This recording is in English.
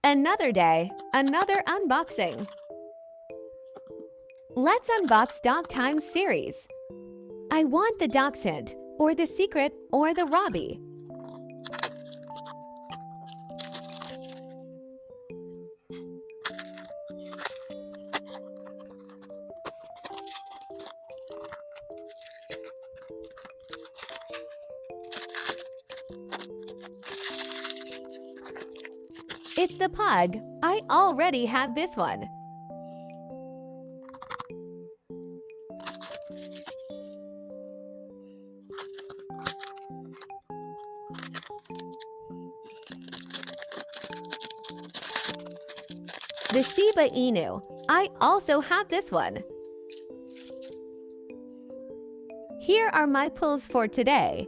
Another day, another unboxing. Let's unbox Dog Times series. I want the Dachshund, or the Secret, or the Robbie. It's the Pug. I already have this one. The Shiba Inu. I also have this one. Here are my pulls for today.